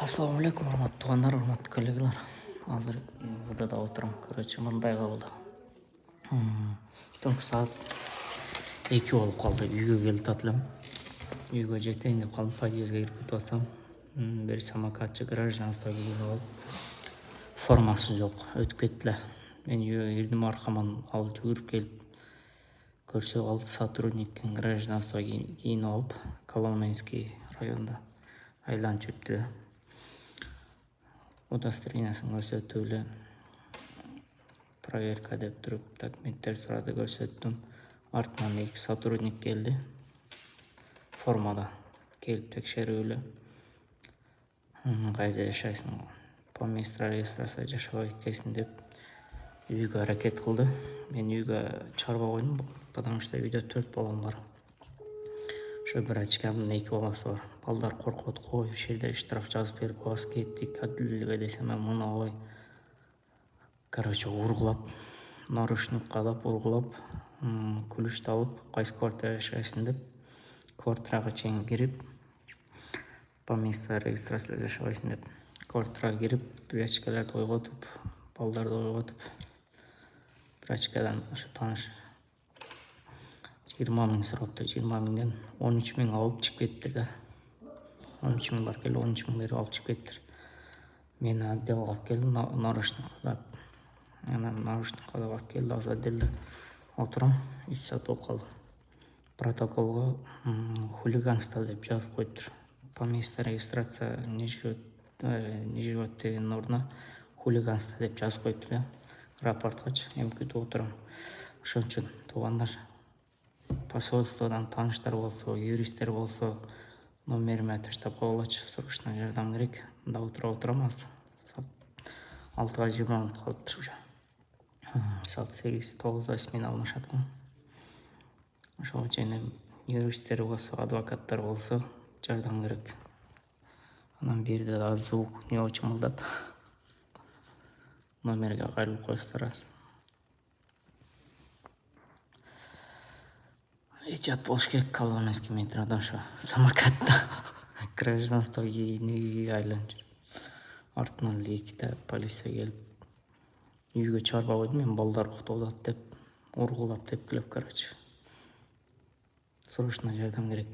Ассаламу алейкум, урматтуу туугандар, урматтуу коллегалар. Азыр ВДда отурам. Короче, мындай кылды. Түнкү саат 2 болуп калды. Үйгө келип элем. Үйгө жетейин деп калдым. Подъездге кирип кетип атсам, бир самокатчы гражданство кийинип алып, формасы жок, өтүп кетти. Мен үйгө кирдим, аркаман алып жүгүрүп келип көрсө, ал сотрудник гражданство кийинип алып, Коломенский районунда айланып жүрүптү. Удостоверениясын көрсөтүп эле проверка деп туруп документтер сурады, көрсөттүм. Артынан 2 сотрудник келди. Формада келип текшерип эле. Кайда жашайсың? По месту регистрации жашабай кеткенсиң деп үйгө аракет кылды. Мен үйгө чыгарбай койдум, потому что үйдө 4 балам бар. Ошо бир очкамдын 2 баласы бар. Балдар коркот, кой, ошол жерде штраф жазып берип, бас кеттик, адилдикке десем, мынабай. Короче, ургулап, наручник кадап, ургулап, күлүштү алып, кайсы квартирада жашайсың деп, квартирага чейин кирип, по месту регистрации жашабайсың деп, квартирага кирип, бир очкаларды ойготуп, балдарды ойготуп, бир очкадан ошо тааныш 20 миң сураптыр. 20 миңден 13 миң алып чыгып кетиптир да. 13 миң бар келе, 13 миң берип алып чыгып кетиптир. Мени отделга алып келди, наручник кадап. Анан наручник кадап алып келди, азыр отделде отурам. 3 саат болуп калды. Протоколго хулиганство деп жазып коюптур. По месту регистрация не живет деген ордуна хулиганство деп жазып коюптур. Рапорткачы эми күтүп отурам. Ошон үчүн туугандар, посольстводон тааныштар болсо, юристтер болсо, номериме таштап койгулачы, срочно жардам керек. Мында отурам азыр. 6-га 20 минут калыптыр уже. Саат 8-9 смен алмашат го. Ошого чейин юристтер болсо, адвокаттар болсо жардам керек. Анан бир жерде да звук не очень мылдат. Номерге кайрылып коесуздар азыр. Ичат болуш керек Коломенский метродо, ошо самокатта гражданство кийинип айланып жүрүп. Артынан эле 2 полиция келип, үйгө чыгарбай койдум. Мен балдар уктап атат деп, ургулап тепкилеп, короче. Срочно жардам керек.